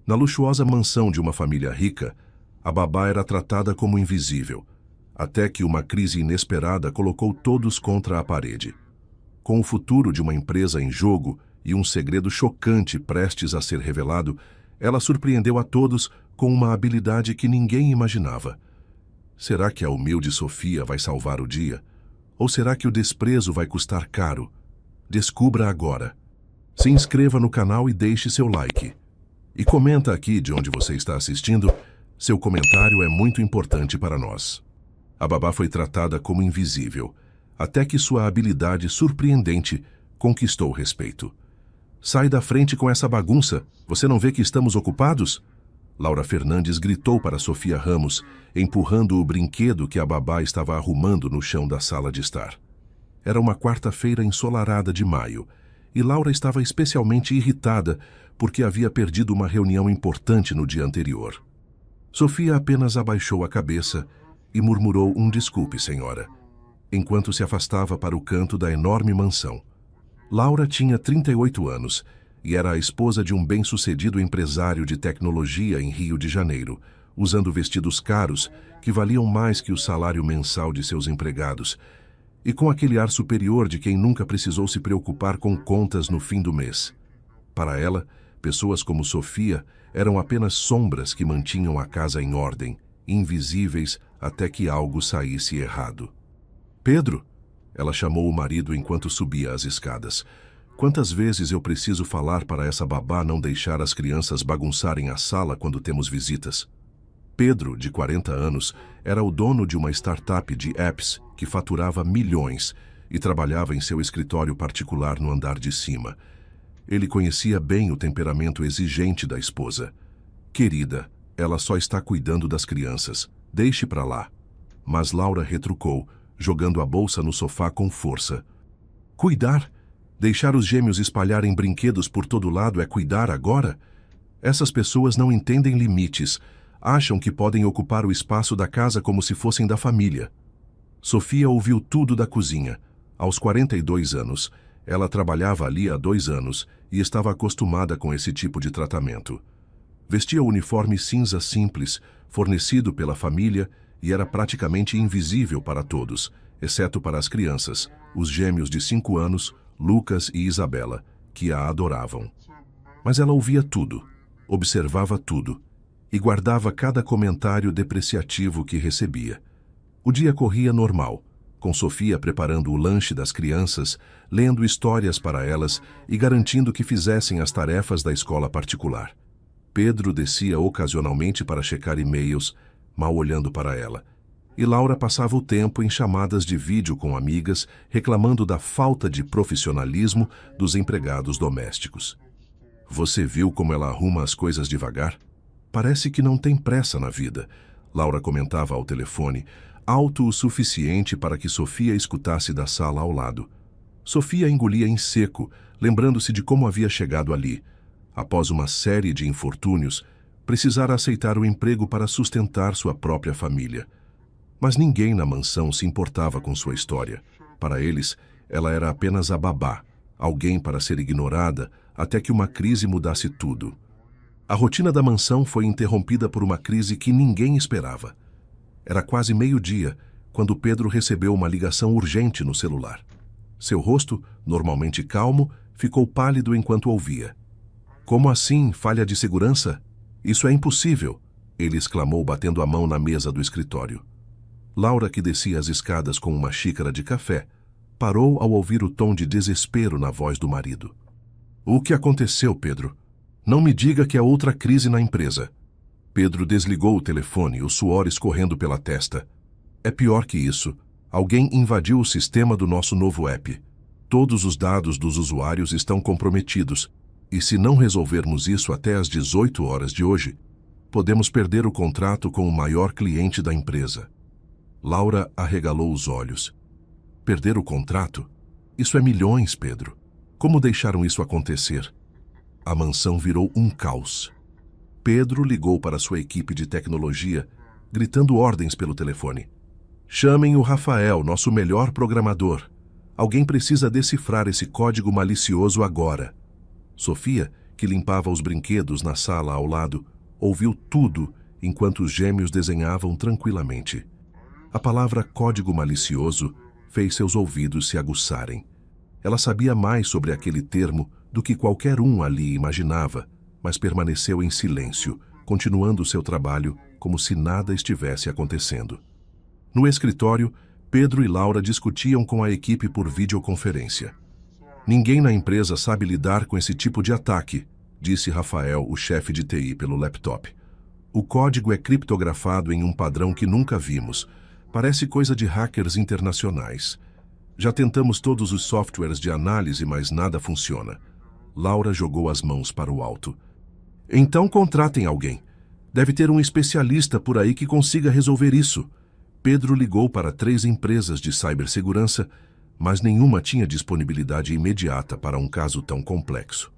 Na luxuosa mansão de uma família rica, a babá era tratada como invisível, até que uma crise inesperada colocou todos contra a parede. Com o futuro de uma empresa em jogo e um segredo chocante prestes a ser revelado, ela surpreendeu a todos com uma habilidade que ninguém imaginava. Será que a humilde Sofia vai salvar o dia? Ou será que o desprezo vai custar caro? Descubra agora. Se inscreva no canal e deixe seu like. E comenta aqui de onde você está assistindo. Seu comentário é muito importante para nós. A babá foi tratada como invisível, até que sua habilidade surpreendente conquistou respeito. Sai da frente com essa bagunça, você não vê que estamos ocupados? Laura Fernandes gritou para Sofia Ramos, empurrando o brinquedo que a babá estava arrumando no chão da sala de estar. Era uma quarta-feira ensolarada de maio, e Laura estava especialmente irritada porque havia perdido uma reunião importante no dia anterior. Sofia apenas abaixou a cabeça e murmurou um desculpe, senhora, enquanto se afastava para o canto da enorme mansão. Laura tinha 38 anos e era a esposa de um bem-sucedido empresário de tecnologia em Rio de Janeiro, usando vestidos caros que valiam mais que o salário mensal de seus empregados, e com aquele ar superior de quem nunca precisou se preocupar com contas no fim do mês. Para ela, pessoas como Sofia eram apenas sombras que mantinham a casa em ordem, invisíveis até que algo saísse errado. Pedro, ela chamou o marido enquanto subia as escadas. Quantas vezes eu preciso falar para essa babá não deixar as crianças bagunçarem a sala quando temos visitas? Pedro, de 40 anos, era o dono de uma startup de apps que faturava milhões e trabalhava em seu escritório particular no andar de cima. Ele conhecia bem o temperamento exigente da esposa. Querida, ela só está cuidando das crianças. Deixe para lá. Mas Laura retrucou, jogando a bolsa no sofá com força. Cuidar? Deixar os gêmeos espalharem brinquedos por todo lado é cuidar agora? Essas pessoas não entendem limites. Acham que podem ocupar o espaço da casa como se fossem da família. Sofia ouviu tudo da cozinha. Aos 42 anos, ela trabalhava ali há 2 anos e estava acostumada com esse tipo de tratamento. Vestia o uniforme cinza simples, fornecido pela família, e era praticamente invisível para todos, exceto para as crianças, os gêmeos de 5 anos, Lucas e Isabela, que a adoravam. Mas ela ouvia tudo, observava tudo, e guardava cada comentário depreciativo que recebia. O dia corria normal, com Sofia preparando o lanche das crianças, lendo histórias para elas e garantindo que fizessem as tarefas da escola particular. Pedro descia ocasionalmente para checar e-mails, mal olhando para ela, e Laura passava o tempo em chamadas de vídeo com amigas, reclamando da falta de profissionalismo dos empregados domésticos. Você viu como ela arruma as coisas devagar? Parece que não tem pressa na vida, Laura comentava ao telefone, alto o suficiente para que Sofia escutasse da sala ao lado. Sofia engolia em seco, lembrando-se de como havia chegado ali. Após uma série de infortúnios, precisara aceitar o emprego para sustentar sua própria família. Mas ninguém na mansão se importava com sua história. Para eles, ela era apenas a babá, alguém para ser ignorada até que uma crise mudasse tudo. A rotina da mansão foi interrompida por uma crise que ninguém esperava. Era quase meio-dia, quando Pedro recebeu uma ligação urgente no celular. Seu rosto, normalmente calmo, ficou pálido enquanto ouvia. Como assim, falha de segurança? Isso é impossível, ele exclamou batendo a mão na mesa do escritório. Laura, que descia as escadas com uma xícara de café, parou ao ouvir o tom de desespero na voz do marido. O que aconteceu, Pedro? Não me diga que é outra crise na empresa. Pedro desligou o telefone, o suor escorrendo pela testa. É pior que isso. Alguém invadiu o sistema do nosso novo app. Todos os dados dos usuários estão comprometidos, e se não resolvermos isso até às 18 horas de hoje, podemos perder o contrato com o maior cliente da empresa. Laura arregalou os olhos. Perder o contrato? Isso é milhões, Pedro. Como deixaram isso acontecer? A mansão virou um caos. Pedro ligou para sua equipe de tecnologia, gritando ordens pelo telefone. Chamem o Rafael, nosso melhor programador. Alguém precisa decifrar esse código malicioso agora. Sofia, que limpava os brinquedos na sala ao lado, ouviu tudo enquanto os gêmeos desenhavam tranquilamente. A palavra código malicioso fez seus ouvidos se aguçarem. Ela sabia mais sobre aquele termo do que qualquer um ali imaginava, mas permaneceu em silêncio, continuando seu trabalho como se nada estivesse acontecendo. No escritório, Pedro e Laura discutiam com a equipe por videoconferência. Ninguém na empresa sabe lidar com esse tipo de ataque, disse Rafael, o chefe de TI, pelo laptop. O código é criptografado em um padrão que nunca vimos. Parece coisa de hackers internacionais. Já tentamos todos os softwares de análise, mas nada funciona. Laura jogou as mãos para o alto. Então contratem alguém. Deve ter um especialista por aí que consiga resolver isso. Pedro ligou para 3 empresas de cibersegurança, mas nenhuma tinha disponibilidade imediata para um caso tão complexo.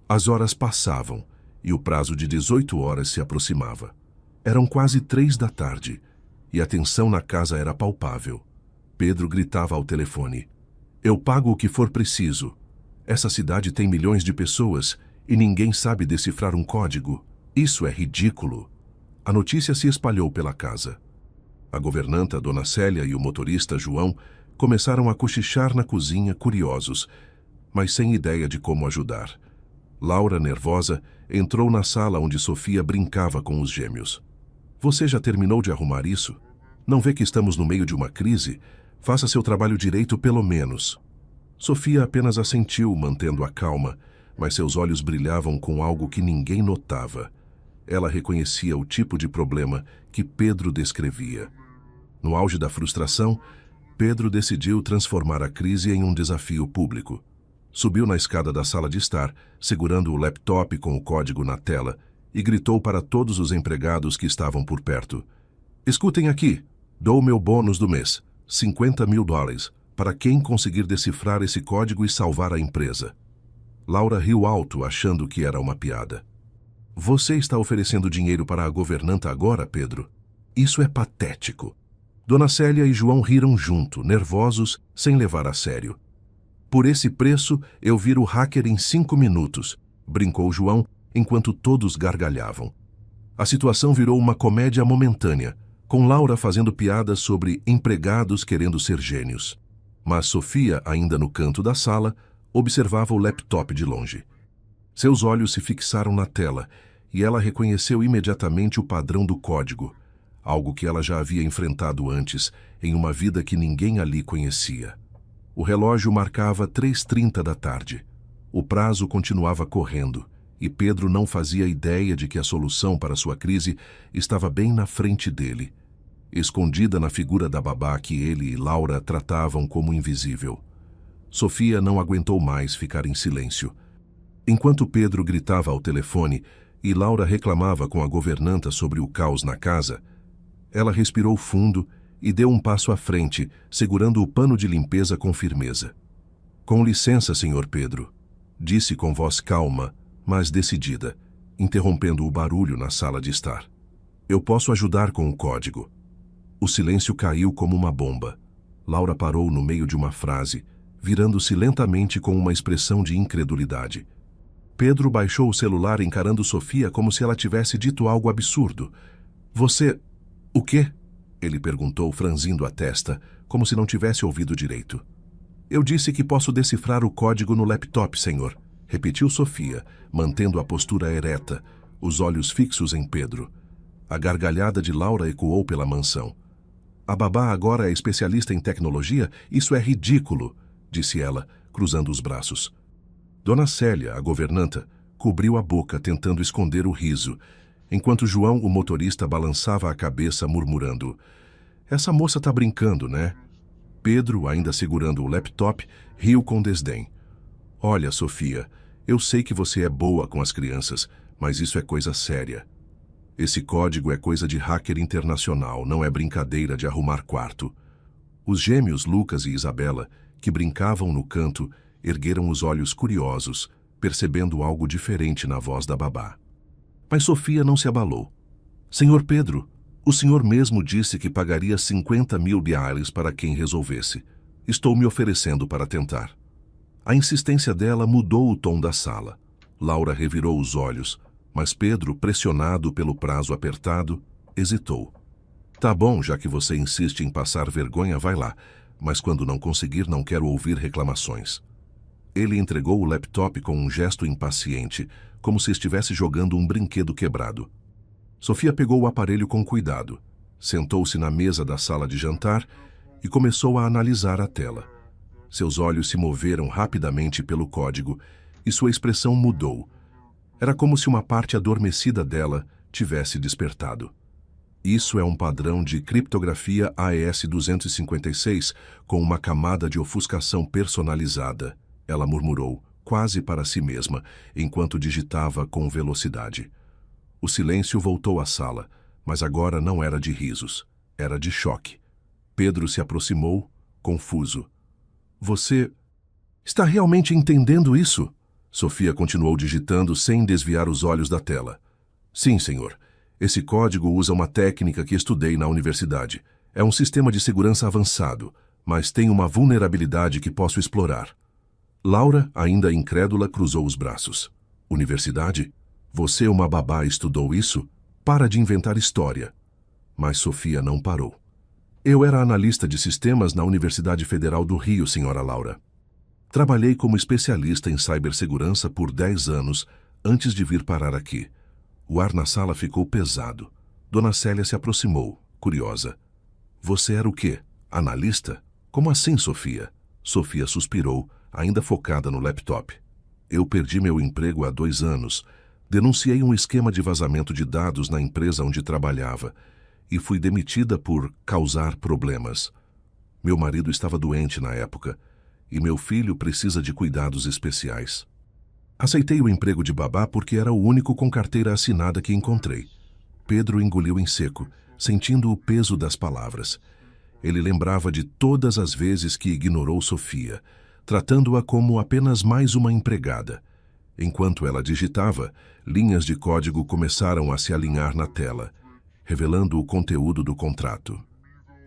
As horas passavam e o prazo de 18 horas se aproximava. Eram quase 3 da tarde e a tensão na casa era palpável. Pedro gritava ao telefone. Eu pago o que for preciso. Essa cidade tem milhões de pessoas e ninguém sabe decifrar um código. Isso é ridículo. A notícia se espalhou pela casa. A governanta, Dona Célia, e o motorista, João, começaram a cochichar na cozinha, curiosos, mas sem ideia de como ajudar. Laura, nervosa, entrou na sala onde Sofia brincava com os gêmeos. Você já terminou de arrumar isso? Não vê que estamos no meio de uma crise? Faça seu trabalho direito, pelo menos. Sofia apenas assentiu, mantendo a calma, mas seus olhos brilhavam com algo que ninguém notava. Ela reconhecia o tipo de problema que Pedro descrevia. No auge da frustração, Pedro decidiu transformar a crise em um desafio público. Subiu na escada da sala de estar, segurando o laptop com o código na tela, e gritou para todos os empregados que estavam por perto. Escutem aqui, dou meu bônus do mês, $50.000, para quem conseguir decifrar esse código e salvar a empresa. Laura riu alto, achando que era uma piada. Você está oferecendo dinheiro para a governanta agora, Pedro? Isso é patético. Dona Célia e João riram junto, nervosos, sem levar a sério. Por esse preço, eu viro hacker em 5 minutos, brincou João, enquanto todos gargalhavam. A situação virou uma comédia momentânea, com Laura fazendo piadas sobre empregados querendo ser gênios. Mas Sofia, ainda no canto da sala, observava o laptop de longe. Seus olhos se fixaram na tela e ela reconheceu imediatamente o padrão do código, algo que ela já havia enfrentado antes em uma vida que ninguém ali conhecia. O relógio marcava 3h30 da tarde. O prazo continuava correndo e Pedro não fazia ideia de que a solução para sua crise estava bem na frente dele, escondida na figura da babá que ele e Laura tratavam como invisível. Sofia não aguentou mais ficar em silêncio. Enquanto Pedro gritava ao telefone e Laura reclamava com a governanta sobre o caos na casa, ela respirou fundo e deu um passo à frente, segurando o pano de limpeza com firmeza. Com licença, senhor Pedro, disse com voz calma, mas decidida, interrompendo o barulho na sala de estar. Eu posso ajudar com o código. O silêncio caiu como uma bomba. Laura parou no meio de uma frase, virando-se lentamente com uma expressão de incredulidade. Pedro baixou o celular encarando Sofia como se ela tivesse dito algo absurdo. Você... O quê? Ele perguntou, franzindo a testa, como se não tivesse ouvido direito. Eu disse que posso decifrar o código no laptop, senhor, repetiu Sofia, mantendo a postura ereta, os olhos fixos em Pedro. A gargalhada de Laura ecoou pela mansão. A babá agora é especialista em tecnologia? Isso é ridículo, disse ela, cruzando os braços. Dona Célia, a governanta, cobriu a boca tentando esconder o riso, enquanto João, o motorista, balançava a cabeça murmurando: Essa moça tá brincando, né? Pedro, ainda segurando o laptop, riu com desdém. Olha, Sofia, eu sei que você é boa com as crianças, mas isso é coisa séria. Esse código é coisa de hacker internacional, não é brincadeira de arrumar quarto. Os gêmeos Lucas e Isabela, que brincavam no canto, ergueram os olhos curiosos, percebendo algo diferente na voz da babá. Mas Sofia não se abalou. Senhor Pedro, o senhor mesmo disse que pagaria $50.000 para quem resolvesse. Estou me oferecendo para tentar. A insistência dela mudou o tom da sala. Laura revirou os olhos, mas Pedro, pressionado pelo prazo apertado, hesitou. Tá bom, já que você insiste em passar vergonha, vai lá, mas quando não conseguir, não quero ouvir reclamações. Ele entregou o laptop com um gesto impaciente, como se estivesse jogando um brinquedo quebrado. Sofia pegou o aparelho com cuidado, sentou-se na mesa da sala de jantar e começou a analisar a tela. Seus olhos se moveram rapidamente pelo código e sua expressão mudou. Era como se uma parte adormecida dela tivesse despertado. Isso é um padrão de criptografia AES-256 com uma camada de ofuscação personalizada, ela murmurou, quase para si mesma, enquanto digitava com velocidade. O silêncio voltou à sala, mas agora não era de risos, era de choque. Pedro se aproximou, confuso. Você está realmente entendendo isso? Sofia continuou digitando sem desviar os olhos da tela. Sim, senhor. Esse código usa uma técnica que estudei na universidade. É um sistema de segurança avançado, mas tem uma vulnerabilidade que posso explorar. Laura, ainda incrédula, cruzou os braços. Universidade? Você, uma babá, estudou isso? Para de inventar história. Mas Sofia não parou. Eu era analista de sistemas na Universidade Federal do Rio, senhora Laura. Trabalhei como especialista em cibersegurança por 10 anos antes de vir parar aqui. O ar na sala ficou pesado. Dona Célia se aproximou, curiosa. Você era o quê? Analista? Como assim, Sofia? Sofia suspirou, ainda focada no laptop. Eu perdi meu emprego há 2 anos. Denunciei um esquema de vazamento de dados na empresa onde trabalhava e fui demitida por causar problemas. Meu marido estava doente na época e meu filho precisa de cuidados especiais. Aceitei o emprego de babá porque era o único com carteira assinada que encontrei. Pedro engoliu em seco, sentindo o peso das palavras. Ele lembrava de todas as vezes que ignorou Sofia, tratando-a como apenas mais uma empregada. Enquanto ela digitava, linhas de código começaram a se alinhar na tela, revelando o conteúdo do contrato.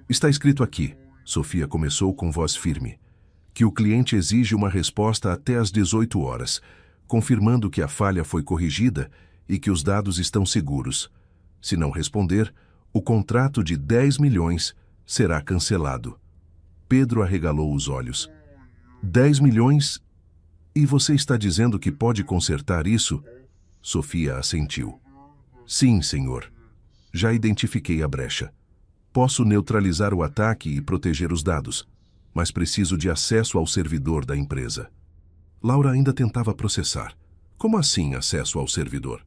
Está escrito aqui, Sofia começou com voz firme, que o cliente exige uma resposta até às 18 horas, confirmando que a falha foi corrigida e que os dados estão seguros. Se não responder, o contrato de 10 milhões será cancelado. Pedro arregalou os olhos. 10 milhões? E você está dizendo que pode consertar isso? Sofia assentiu. Sim, senhor. Já identifiquei a brecha. Posso neutralizar o ataque e proteger os dados, mas preciso de acesso ao servidor da empresa. Laura ainda tentava processar. Como assim acesso ao servidor?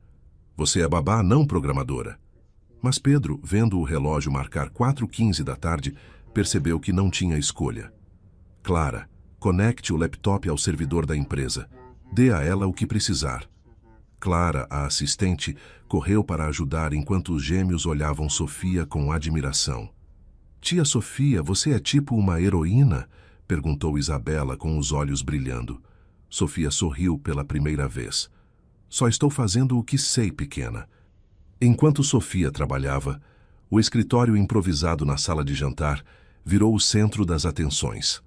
Você é babá, não programadora. Mas Pedro, vendo o relógio marcar 4h15 da tarde, percebeu que não tinha escolha. Clara, conecte o laptop ao servidor da empresa. Dê a ela o que precisar. Clara, a assistente, correu para ajudar enquanto os gêmeos olhavam Sofia com admiração. Tia Sofia, você é tipo uma heroína? Perguntou Isabela com os olhos brilhando. Sofia sorriu pela primeira vez. Só estou fazendo o que sei, pequena. Enquanto Sofia trabalhava, o escritório improvisado na sala de jantar virou o centro das atenções.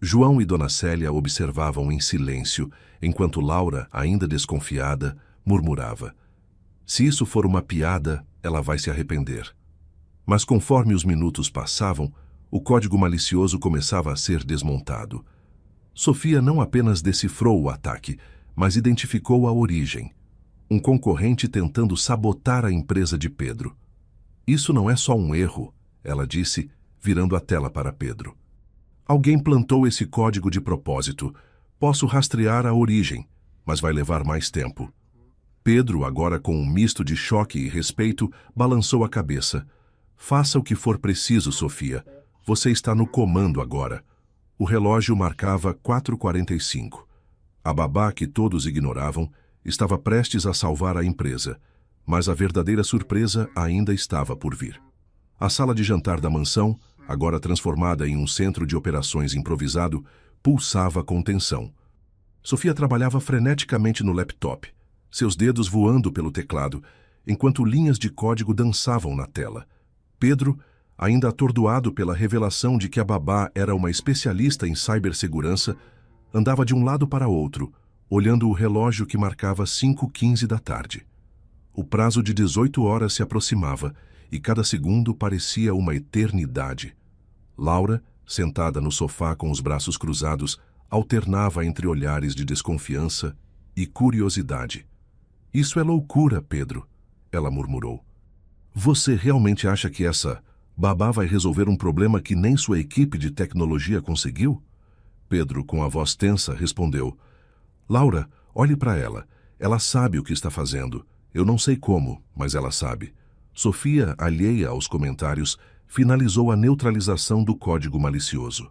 João e Dona Célia observavam em silêncio, enquanto Laura, ainda desconfiada, murmurava. Se isso for uma piada, ela vai se arrepender. Mas conforme os minutos passavam, o código malicioso começava a ser desmontado. Sofia não apenas decifrou o ataque, mas identificou a origem. Um concorrente tentando sabotar a empresa de Pedro. Isso não é só um erro, ela disse, virando a tela para Pedro. Alguém plantou esse código de propósito. Posso rastrear a origem, mas vai levar mais tempo. Pedro, agora com um misto de choque e respeito, balançou a cabeça. Faça o que for preciso, Sofia. Você está no comando agora. O relógio marcava 4h45. A babá, que todos ignoravam, estava prestes a salvar a empresa, mas a verdadeira surpresa ainda estava por vir. A sala de jantar da mansão, agora transformada em um centro de operações improvisado, pulsava com tensão. Sofia trabalhava freneticamente no laptop, seus dedos voando pelo teclado, enquanto linhas de código dançavam na tela. Pedro, ainda atordoado pela revelação de que a babá era uma especialista em cibersegurança, andava de um lado para outro, olhando o relógio que marcava 5h15 da tarde. O prazo de 18 horas se aproximava e cada segundo parecia uma eternidade. Laura, sentada no sofá com os braços cruzados, alternava entre olhares de desconfiança e curiosidade. Isso é loucura, Pedro, ela murmurou. Você realmente acha que essa babá vai resolver um problema que nem sua equipe de tecnologia conseguiu? Pedro, com a voz tensa, respondeu. Laura, olhe para ela. Ela sabe o que está fazendo. Eu não sei como, mas ela sabe. Sofia, alheia aos comentários, finalizou a neutralização do código malicioso.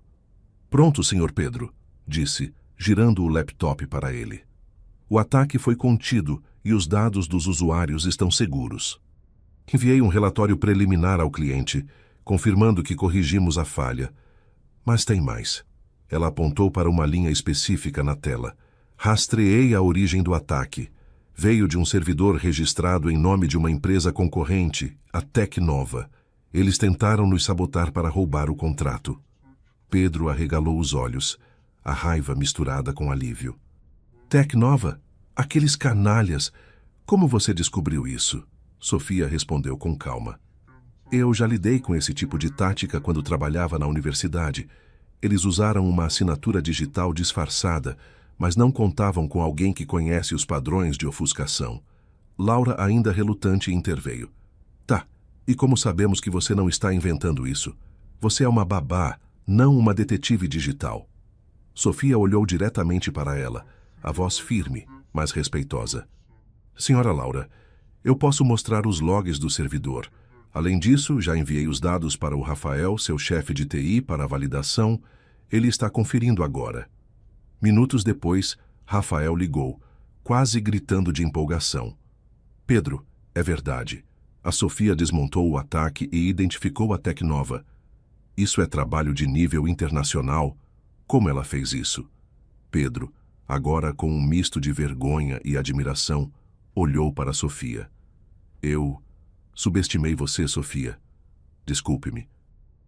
Pronto, Sr. Pedro, disse, girando o laptop para ele. O ataque foi contido e os dados dos usuários estão seguros. Enviei um relatório preliminar ao cliente, confirmando que corrigimos a falha. Mas tem mais. Ela apontou para uma linha específica na tela. Rastreei a origem do ataque. Veio de um servidor registrado em nome de uma empresa concorrente, a Tecnova. Eles tentaram nos sabotar para roubar o contrato. Pedro arregalou os olhos, a raiva misturada com alívio. Tecnova? Aqueles canalhas! Como você descobriu isso? Sofia respondeu com calma. Eu já lidei com esse tipo de tática quando trabalhava na universidade. Eles usaram uma assinatura digital disfarçada, mas não contavam com alguém que conhece os padrões de ofuscação. Laura, ainda relutante, interveio. Tá, e como sabemos que você não está inventando isso? Você é uma babá, não uma detetive digital. Sofia olhou diretamente para ela, a voz firme, mas respeitosa. Senhora Laura, eu posso mostrar os logs do servidor. Além disso, já enviei os dados para o Rafael, seu chefe de TI, para a validação. Ele está conferindo agora. Minutos depois, Rafael ligou, quase gritando de empolgação. Pedro, é verdade. A Sofia desmontou o ataque e identificou a Tecnova. Isso é trabalho de nível internacional. Como ela fez isso? Pedro, agora com um misto de vergonha e admiração, olhou para Sofia. Eu subestimei você, Sofia. Desculpe-me.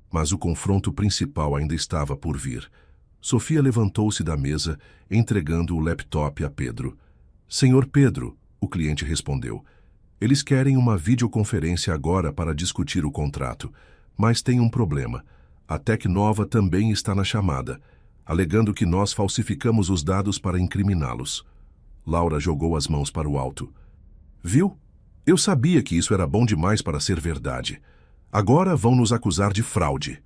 Mas o confronto principal ainda estava por vir. Sofia levantou-se da mesa, entregando o laptop a Pedro. Senhor Pedro, o cliente respondeu. Eles querem uma videoconferência agora para discutir o contrato, mas tem um problema. A Tecnova também está na chamada, alegando que nós falsificamos os dados para incriminá-los. Laura jogou as mãos para o alto. Viu? Eu sabia que isso era bom demais para ser verdade. Agora vão nos acusar de fraude.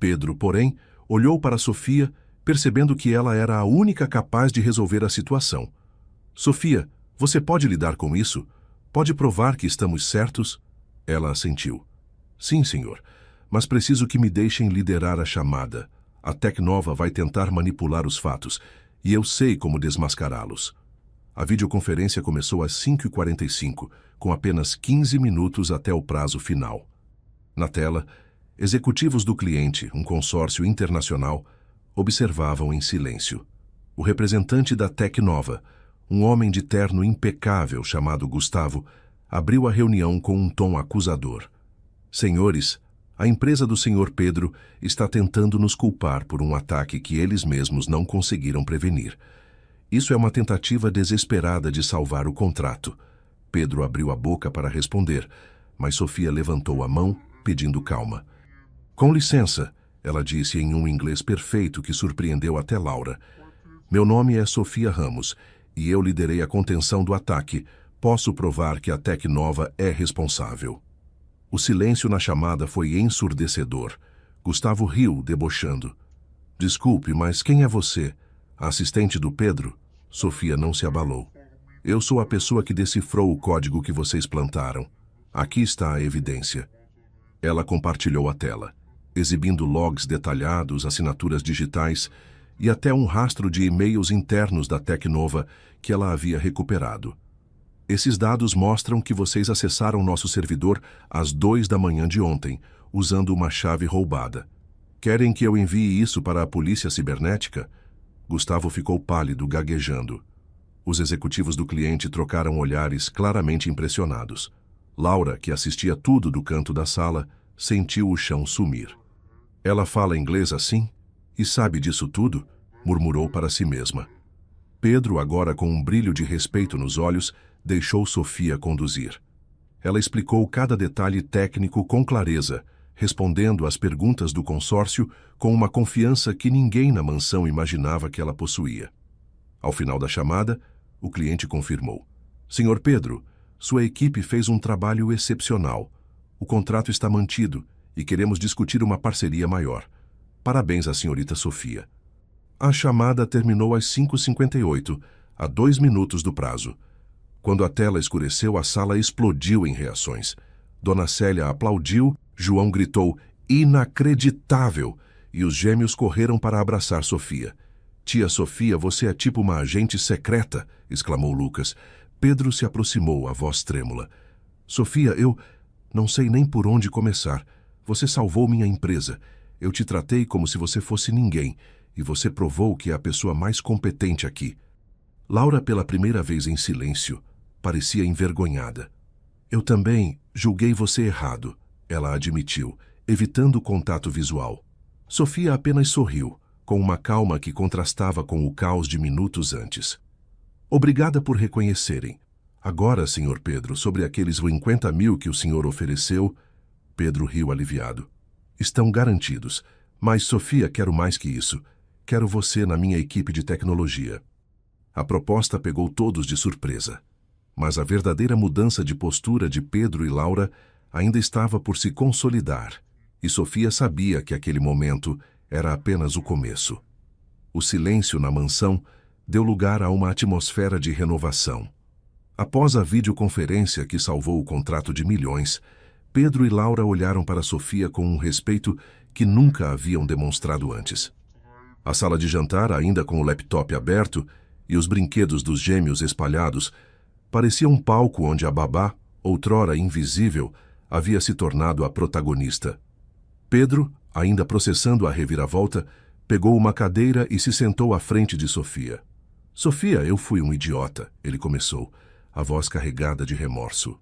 Pedro, porém, olhou para Sofia, percebendo que ela era a única capaz de resolver a situação. Sofia, você pode lidar com isso? Pode provar que estamos certos? Ela assentiu. Sim, senhor, mas preciso que me deixem liderar a chamada. A Tecnova vai tentar manipular os fatos, e eu sei como desmascará-los. A videoconferência começou às 5h45, com apenas 15 minutos até o prazo final. Na tela, executivos do cliente, um consórcio internacional, observavam em silêncio. O representante da Tecnova, um homem de terno impecável chamado Gustavo, abriu a reunião com um tom acusador. Senhores, a empresa do Sr. Pedro está tentando nos culpar por um ataque que eles mesmos não conseguiram prevenir. Isso é uma tentativa desesperada de salvar o contrato. Pedro abriu a boca para responder, mas Sofia levantou a mão, pedindo calma. Com licença, ela disse em um inglês perfeito que surpreendeu até Laura. Meu nome é Sofia Ramos, e eu liderei a contenção do ataque. Posso provar que a Tecnova é responsável. O silêncio na chamada foi ensurdecedor. Gustavo riu, debochando. Desculpe, mas quem é você? A assistente do Pedro? Sofia não se abalou. Eu sou a pessoa que decifrou o código que vocês plantaram. Aqui está a evidência. Ela compartilhou a tela, exibindo logs detalhados, assinaturas digitais e até um rastro de e-mails internos da Tecnova que ela havia recuperado. Esses dados mostram que vocês acessaram nosso servidor às 2 da manhã de ontem, usando uma chave roubada. Querem que eu envie isso para a polícia cibernética? Gustavo ficou pálido, gaguejando. Os executivos do cliente trocaram olhares claramente impressionados. Laura, que assistia tudo do canto da sala, sentiu o chão sumir. Ela fala inglês assim? E sabe disso tudo? Murmurou para si mesma. Pedro, agora com um brilho de respeito nos olhos, deixou Sofia conduzir. Ela explicou cada detalhe técnico com clareza, respondendo às perguntas do consórcio com uma confiança que ninguém na mansão imaginava que ela possuía. Ao final da chamada, o cliente confirmou: Senhor Pedro, sua equipe fez um trabalho excepcional. O contrato está mantido e queremos discutir uma parceria maior. Parabéns à senhorita Sofia. A chamada terminou às 5h58, a 2 minutos do prazo. Quando a tela escureceu, a sala explodiu em reações. Dona Célia aplaudiu, João gritou "inacreditável" e os gêmeos correram para abraçar Sofia. Tia Sofia, você é tipo uma agente secreta, exclamou Lucas. Pedro se aproximou, a voz trêmula. Sofia, eu não sei nem por onde começar. Você salvou minha empresa. Eu te tratei como se você fosse ninguém, e você provou que é a pessoa mais competente aqui. Laura, pela primeira vez em silêncio, parecia envergonhada. Eu também julguei você errado, ela admitiu, evitando o contato visual. Sofia apenas sorriu, com uma calma que contrastava com o caos de minutos antes. Obrigada por reconhecerem. Agora, senhor Pedro, sobre aqueles 50 mil que o senhor ofereceu... Pedro riu aliviado. Estão garantidos. Mas, Sofia, quero mais que isso. Quero você na minha equipe de tecnologia. A proposta pegou todos de surpresa. Mas a verdadeira mudança de postura de Pedro e Laura ainda estava por se consolidar, e Sofia sabia que aquele momento era apenas o começo. O silêncio na mansão deu lugar a uma atmosfera de renovação. Após a videoconferência que salvou o contrato de milhões, Pedro e Laura olharam para Sofia com um respeito que nunca haviam demonstrado antes. A sala de jantar, ainda com o laptop aberto e os brinquedos dos gêmeos espalhados, parecia um palco onde a babá, outrora invisível, havia se tornado a protagonista. Pedro, ainda processando a reviravolta, pegou uma cadeira e se sentou à frente de Sofia. Sofia, eu fui um idiota, ele começou, a voz carregada de remorso.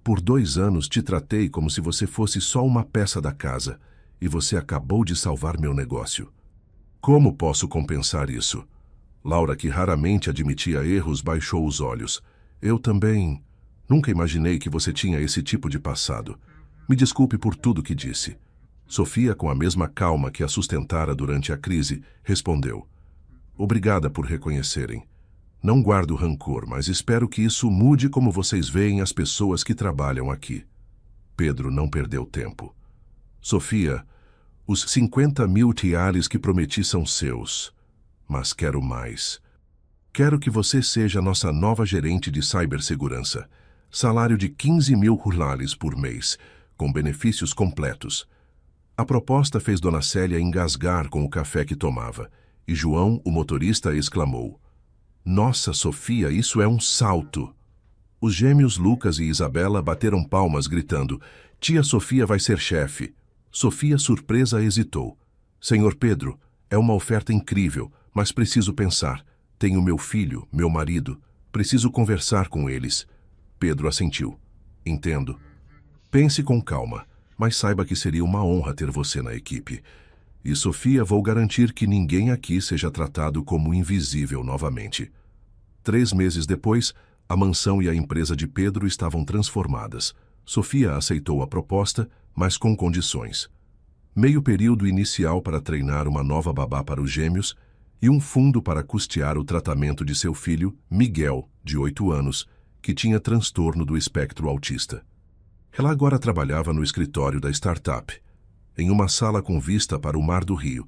Por 2 anos te tratei como se você fosse só uma peça da casa, e você acabou de salvar meu negócio. Como posso compensar isso? Laura, que raramente admitia erros, baixou os olhos. Eu também... Nunca imaginei que você tinha esse tipo de passado. Me desculpe por tudo que disse. Sofia, com a mesma calma que a sustentara durante a crise, respondeu. Obrigada por reconhecerem. Não guardo rancor, mas espero que isso mude como vocês veem as pessoas que trabalham aqui. Pedro não perdeu tempo. Sofia, os 50 mil tiares que prometi são seus. Mas quero mais. Quero que você seja nossa nova gerente de cibersegurança. Salário de 15 mil rulares por mês, com benefícios completos. A proposta fez Dona Célia engasgar com o café que tomava, e João, o motorista, exclamou. Nossa, Sofia, isso é um salto! Os gêmeos Lucas e Isabela bateram palmas, gritando, Tia Sofia vai ser chefe. Sofia, surpresa, hesitou. Senhor Pedro, é uma oferta incrível, mas preciso pensar. Tenho meu filho, meu marido. Preciso conversar com eles. Pedro assentiu. Entendo. Pense com calma, mas saiba que seria uma honra ter você na equipe. E, Sofia, vou garantir que ninguém aqui seja tratado como invisível novamente. 3 meses depois, a mansão e a empresa de Pedro estavam transformadas. Sofia aceitou a proposta, mas com condições. Meio período inicial para treinar uma nova babá para os gêmeos e um fundo para custear o tratamento de seu filho, Miguel, de 8 anos, que tinha transtorno do espectro autista. Ela agora trabalhava no escritório da startup, em uma sala com vista para o Mar do Rio,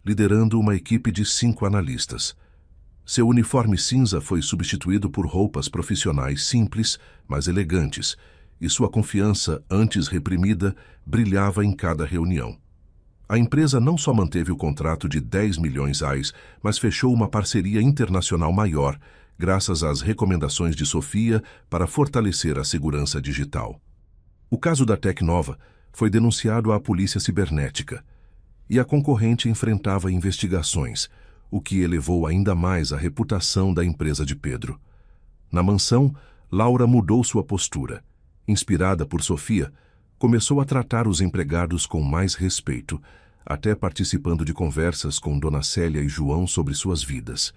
liderando uma equipe de 5 analistas. Seu uniforme cinza foi substituído por roupas profissionais simples, mas elegantes, e sua confiança, antes reprimida, brilhava em cada reunião. A empresa não só manteve o contrato de 10 milhões reais, mas fechou uma parceria internacional maior, graças às recomendações de Sofia para fortalecer a segurança digital. O caso da Tecnova foi denunciado à polícia cibernética, e a concorrente enfrentava investigações, o que elevou ainda mais a reputação da empresa de Pedro. Na mansão, Laura mudou sua postura. Inspirada por Sofia, começou a tratar os empregados com mais respeito, até participando de conversas com Dona Célia e João sobre suas vidas.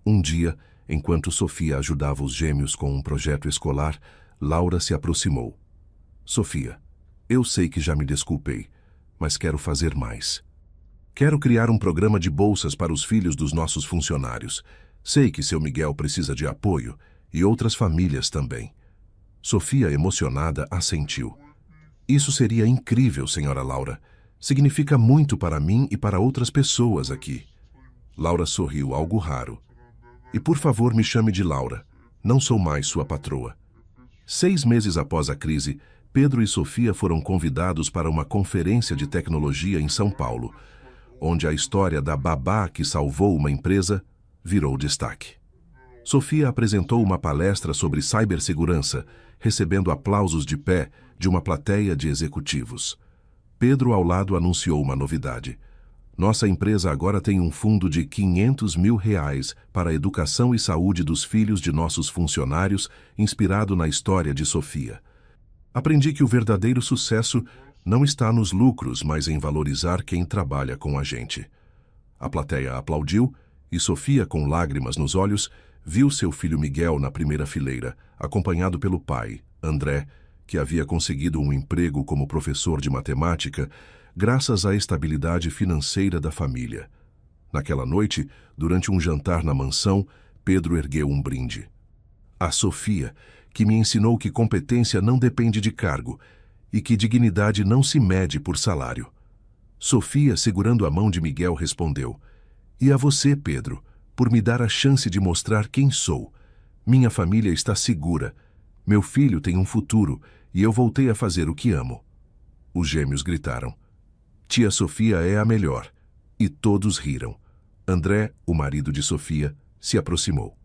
Um dia, enquanto Sofia ajudava os gêmeos com um projeto escolar, Laura se aproximou. Sofia, eu sei que já me desculpei, mas quero fazer mais. Quero criar um programa de bolsas para os filhos dos nossos funcionários. Sei que seu Miguel precisa de apoio e outras famílias também. Sofia, emocionada, assentiu. Isso seria incrível, senhora Laura. Significa muito para mim e para outras pessoas aqui. Laura sorriu, algo raro. E por favor, me chame de Laura. Não sou mais sua patroa. 6 meses após a crise, Pedro e Sofia foram convidados para uma conferência de tecnologia em São Paulo, onde a história da babá que salvou uma empresa virou destaque. Sofia apresentou uma palestra sobre cibersegurança, recebendo aplausos de pé de uma plateia de executivos. Pedro, ao lado, anunciou uma novidade. Nossa empresa agora tem um fundo de R$500 mil para a educação e saúde dos filhos de nossos funcionários, inspirado na história de Sofia. Aprendi que o verdadeiro sucesso não está nos lucros, mas em valorizar quem trabalha com a gente. A plateia aplaudiu e Sofia, com lágrimas nos olhos, viu seu filho Miguel na primeira fileira, acompanhado pelo pai, André, que havia conseguido um emprego como professor de matemática, graças à estabilidade financeira da família. Naquela noite, durante um jantar na mansão, Pedro ergueu um brinde. A Sofia, que me ensinou que competência não depende de cargo e que dignidade não se mede por salário. Sofia, segurando a mão de Miguel, respondeu: E a você, Pedro, por me dar a chance de mostrar quem sou. Minha família está segura. Meu filho tem um futuro e eu voltei a fazer o que amo. Os gêmeos gritaram: Tia Sofia é a melhor. E todos riram. André, o marido de Sofia, se aproximou.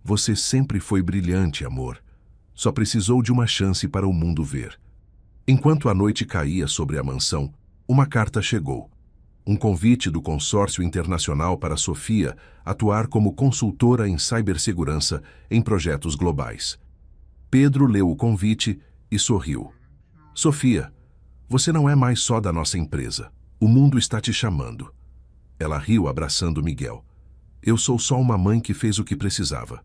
Você sempre foi brilhante, amor. Só precisou de uma chance para o mundo ver. Enquanto a noite caía sobre a mansão, uma carta chegou. Um convite do Consórcio Internacional para Sofia atuar como consultora em cibersegurança em projetos globais. Pedro leu o convite e sorriu. Sofia, você não é mais só da nossa empresa. O mundo está te chamando. Ela riu, abraçando Miguel. Eu sou só uma mãe que fez o que precisava.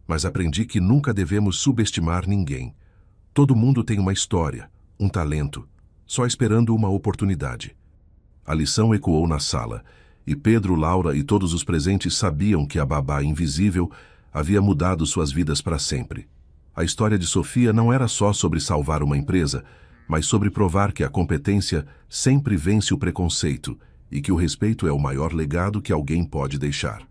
Mas aprendi que nunca devemos subestimar ninguém. Todo mundo tem uma história, um talento, só esperando uma oportunidade. A lição ecoou na sala, e Pedro, Laura e todos os presentes sabiam que a babá invisível havia mudado suas vidas para sempre. A história de Sofia não era só sobre salvar uma empresa, mas sobre provar que a competência sempre vence o preconceito e que o respeito é o maior legado que alguém pode deixar.